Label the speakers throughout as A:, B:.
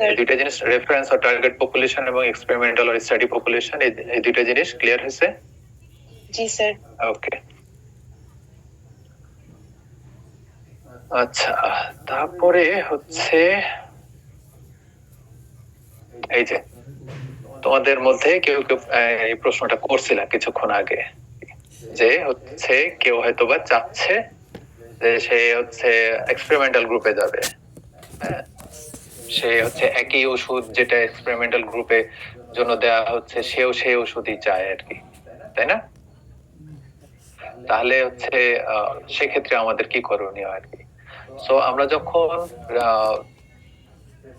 A: এই দুইটা জিনিস, রেফারেন্স ও টার্গেট পপুলেশন এবং এক্সপেরিমেন্টাল আর স্টাডি পপুলেশন, এই দুইটা জিনিস ক্লিয়ার হয়েছে?
B: জি স্যার।
A: ওকে, আচ্ছা তারপরে হচ্ছে এই যে তোমাদের মধ্যে কেউ কেউ এই প্রশ্নটা করছিল কিছুক্ষণ আগে, যে হচ্ছে কেউ হয়তোবা চাচ্ছে যে সে হচ্ছে এক্সপেরিমেন্টাল গ্রুপে যাবে, হ্যাঁ, সে হচ্ছে একই ওষুধ যেটা এক্সপেরিমেন্টাল গ্রুপে জন্য দেয়া হচ্ছে সেও সেই ওষুধই চায় আর কি, তাই না? তাহলে হচ্ছে সেক্ষেত্রে আমাদের কি করণীয় আর কি? সো আমরা যখন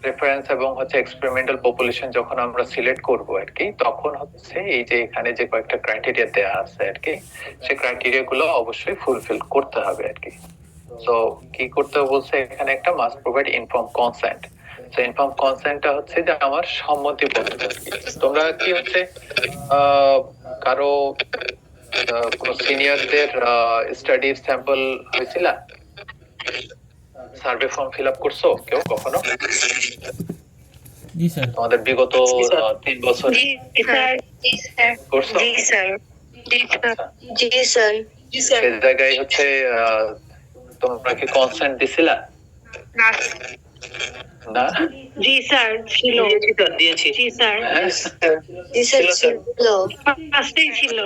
A: রেফারেন্স এবং হচ্ছে এক্সপেরিমেন্টাল পপুলেশন যখন আমরা সিলেক্ট করব আর কি, তখন হচ্ছে এই যে এখানে যে কয়েকটা ক্রাইটেরিয়া দেয়া আছে আর কি, সেই ক্রাইটেরিয়া গুলো অবশ্যই ফুলফিল করতে হবে আর কি। সো কি করতে বলছে এখানে, একটা must provide inform consent. So inform কনসেন্টটা হচ্ছে যে আমার সম্মতি পত্র। তোমরা কি হচ্ছে কারো কোন সিনিয়রদের স্টাডির স্যাম্পল হয়েছিল, সার্ভে ফর্ম ফিল আপ করছো কেউ কখনো?
C: জি স্যার।
A: তোমাদের বিগত 3 বছর?
B: জি স্যার। জি স্যার।
A: করছো?
B: জি স্যার। জি স্যার। জি স্যার। জি স্যার।
A: সেই জায়গায় হচ্ছে তোমরা কি কনসেন্ট দিছিলা? না।
B: জি স্যার ছিল।
D: দিয়েছি।
B: জি স্যার।
A: জি স্যার
B: ছিল। ফার্স্টেই ছিল।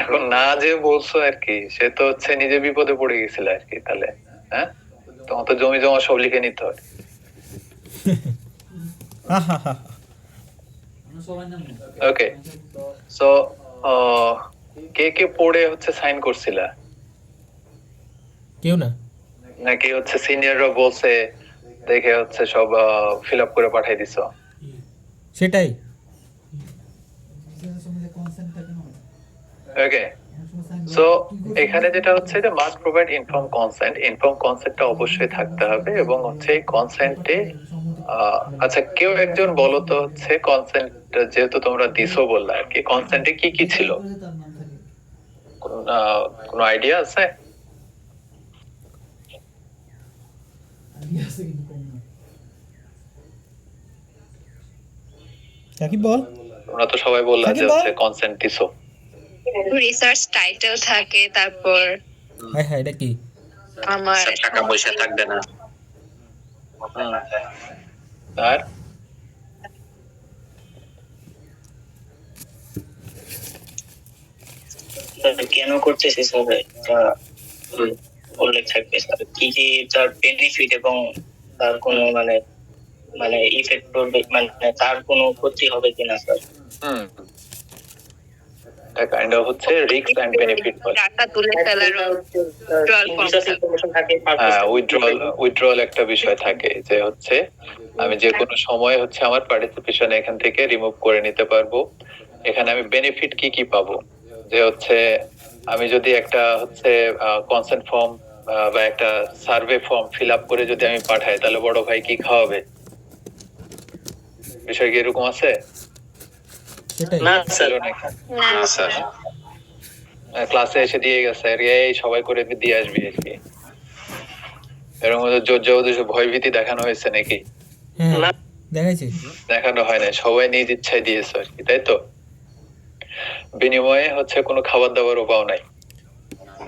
A: এখন না যে বলছো আর কি, সে তো হচ্ছে নিজে বিপদে পড়ে গেছিল আর কি, তাহলে হ্যাঁ তোমার তো জমি জমা সব লিখে নিতে হয়। ওকে, সো কে কে পড়ে হচ্ছে সাইন করছিলা?
C: কেউ না,
A: নাকি হচ্ছে সিনিয়ররা বলছে দেখে হচ্ছে সব ফিল আপ করে পাঠিয়ে দিছো?
C: সেটাই।
A: ওকে, সো এখানে যেটা হচ্ছে যে must provide inform consent, inform কনসেন্টটা অবশ্যই থাকতে হবে এবং হচ্ছে কনসেন্টে আচ্ছা কেউ একজন বলো তো হচ্ছে কনসেন্ট যেহেতু তোমরা দিছো বললা আর কি, কনসেন্টে কি কি ছিল? কোন আইডিয়া আছে?
C: কি বল?
A: তোমরা তো সবাই বললা যে হচ্ছে কনসেন্ট দিছো।
B: রিসার্চ টাইটেল থাকে, তারপর
C: হ্যাঁ হ্যাঁ, এটা কি?
B: আমার
D: টাকা পয়সা থাকবে না।
A: আর
D: কেন করতেছে স্যার এটা উল্লেখ থাকবে স্যার, কি কি তার বেনিফিট এবং তার কোনো মানে মানে ইফেক্ট করবে, মানে তার কোনো ক্ষতি হবে কিনা স্যার?
A: এটা কাইন্ড অফ হচ্ছে রিস্ক এন্ড বেনিফিট বলে।
B: টাকা তুলে ফেলার
A: উইথড্রল একটা বিষয় থাকে যে হচ্ছে আমি যে কোনো সময় হচ্ছে আমার পার্টিসিপেশন এখান থেকে রিমুভ করে নিতে পারবো। এখানে আমি বেনিফিট কি কি পাবো, যে হচ্ছে আমি যদি একটা হচ্ছে কনসেন্ট ফর্ম বা একটা সার্ভে ফর্ম ফিল আপ করে যদি আমি পাঠাই, তাহলে বড় ভাই কি খাওয়াবে? বিষয় কি এরকম আছে?
D: না স্যার।
B: না
D: স্যার,
A: ক্লাসে এসে দিয়ে গেছে আর এই সবাই করে দিয়ে আসবি আর কি, এর মধ্যে জোর জবরদস্তি ভয় ভীতি দেখানো হয়েছে নাকি?
C: হ্যাঁ দেখাইছে।
A: দেখানো হয় না, সবাই নিজ ইচ্ছায় দিয়েছে আর কি, তাই তো? বিনিময়ে হচ্ছে কোনো খাবার দাবার পাও নাই?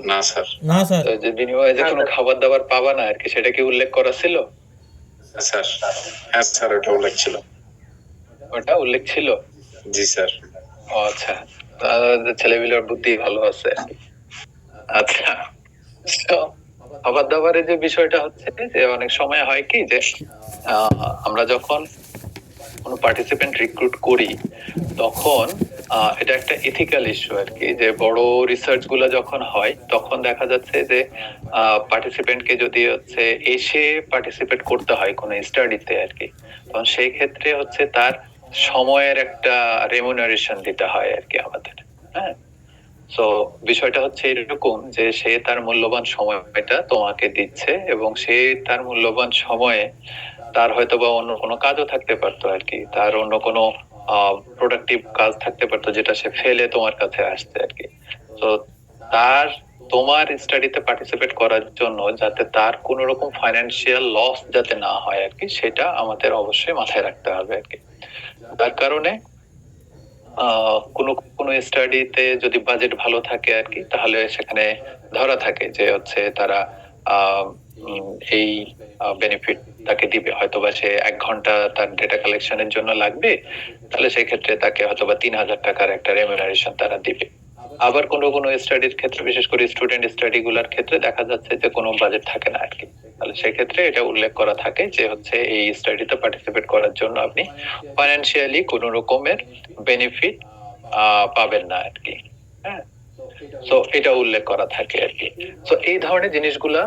D: না স্যার।
C: না স্যার।
A: যে বিনিময়ে যে কোনো খাবার দাবার পাবা না আর কি, সেটা কি উল্লেখ করা ছিল?
D: স্যার হ্যাঁ স্যার, ওটা উল্লেখ ছিল।
A: ওটা উল্লেখ ছিল?
D: জি স্যার।
A: ও আচ্ছা, তাহলে ছেলেপিলের বুদ্ধি ভালো আছে। আচ্ছা, খাবার দাবারের যে বিষয়টা হচ্ছে যে অনেক সময় হয় কি যে আমরা যখন কোনো পার্টিসিপেন্ট রিক্রুট করি তখন এটা একটা ইথিক্যাল ইস্যু আর কি, যে বড় রিসার্চ গুলো যখন হয় তখন দেখা যাচ্ছে যে পার্টিসিপেন্টকে যদি হচ্ছে এসে পার্টিসিপেট করতে হয় কোনো স্টাডিতে আর কি, তখন সেই ক্ষেত্রে হচ্ছে তার সময়ের একটা রেমুনারেশন দিতে হয় আর কি আমাদের। হ্যাঁ, সো বিষয়টা হচ্ছে এরকম যে সে তার মূল্যবান সময়টা তোমাকে দিচ্ছে এবং সে তার মূল্যবান সময়ে তার হয়তো বা অন্য কোনো কাজও থাকতে পারতো আর কি, তার অন্য কোনো প্রোডাক্টিভ কাজ থাকতে পারতো যেটা সে ফেলে তোমার কাছে আসছে আর কি। তো তার তোমার স্টাডিতে পার্টিসিপেট করার জন্য যাতে তার কোনো রকম ফাইন্যান্সিয়াল লস যাতে না হয় আর কি, সেটা আমাদের অবশ্যই মাথায় রাখতে হবে আর কি। তার কারণে কোনো কোনো স্টাডিতে যদি বাজেট ভালো থাকে আর কি, তাহলে সেখানে ধরা থাকে যে হচ্ছে তারা এই বেনিফিট তাকে দিবে, হয়তোবা সে 1 ঘন্টা তার ডেটা কালেকশনের জন্য লাগবে, তাহলে সেই ক্ষেত্রে তাকে হয়তোবা 3,000 টাকার একটা রেমুনারেশন তারা দিবে। আবার কোনো কোনো স্টাডির ক্ষেত্রে, বিশেষ করে স্টুডেন্ট স্টাডি গুলার ক্ষেত্রে দেখা যাচ্ছে যে কোনো বাজেট থাকে না আর কি, তাহলে সেক্ষেত্রে এটা উল্লেখ করা থাকে যে হচ্ছে এই স্টাডিতে পার্টিসিপেট করার জন্য আপনি ফাইন্যান্সিয়ালি কোনো রকমের বেনিফিট পাবেন না আর কি। হ্যাঁ, তো এটা উল্লেখ করা থাকে আর কি। তো এই ধরনের জিনিসগুলা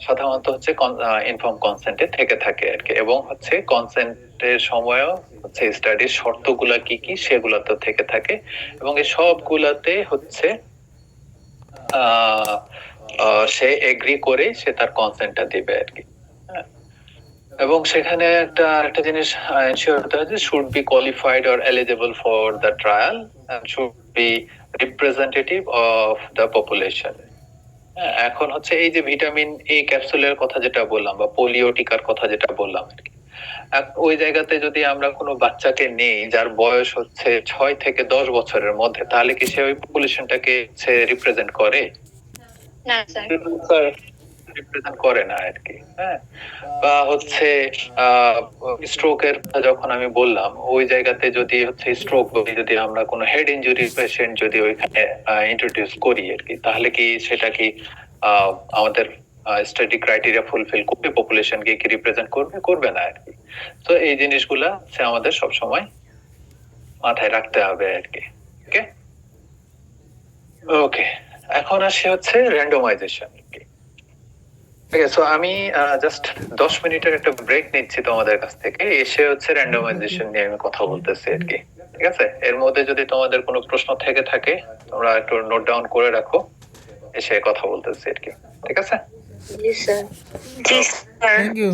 A: সাধারণত হচ্ছে ইনফর্ম কনসেন্টে থেকে থাকে আর কি, এবং হচ্ছে কনসেন্টের সময়ও হচ্ছে স্টাডির শর্তগুলা কি কি সেগুলা তো থেকে থাকে, এবং এই সবগুলাতে হচ্ছে সে এগ্রি করে সে তার কনসেন্টটা দিবে আর কি। হ্যাঁ, এবং সেখানে একটা জিনিস এনশিওর হতে হয় যে should be qualified or eligible for the trial and should be representative of the population. এখন হচ্ছে এই যে ভিটামিন এ ক্যাপসুলের কথা যেটা বললাম বা পোলিও টিকার কথা যেটা বললাম আর কি, ওই জায়গাতে যদি আমরা কোনো বাচ্চাকে নেই যার বয়স হচ্ছে 6 থেকে 10 বছরের মধ্যে, তাহলে কি সে ওই পপুলেশনটাকে সে রিপ্রেজেন্ট করে?
B: না স্যার,
A: রিপ্রেজেন্ট করে না আর কি। হ্যাঁ, বা হচ্ছে স্ট্রোকের যখন আমি বললাম, ওই জায়গাতে যদি হচ্ছে স্ট্রোক বলি, যদি আমরা কোনো হেড ইনজুরি পেশেন্ট যদি ওইখানে ইন্ট্রোডিউস করি আর কি, তাহলে কি সেটা কি আমাদের স্টাডি ক্রাইটেরিয়া ফুলফিল করবে, পপুলেশনকে কি রিপ্রেজেন্ট করবে, করবে না আর কি। তো এই জিনিসগুলা সে আমাদের সব সময় মাথায় রাখতে হবে আর কি। ওকে ওকে, এখন আসে হচ্ছে র্যান্ডমাইজেশন আর কি। ঠিক আছে, সো আমি জাস্ট 10 মিনিটের একটা ব্রেক নিচ্ছি তোমাদের কাছ থেকে, এসে হচ্ছে র্যান্ডমাইজেশন নিয়ে আমি কথা বলতেছি আর কি। ঠিক আছে, এর মধ্যে যদি তোমাদের কোনো প্রশ্ন থেকে থাকে তোমরা একটু নোট ডাউন করে রাখো, এসে কথা বলতেছি আর কি। ঠিক আছে,
B: জি স্যার।
C: Thank you.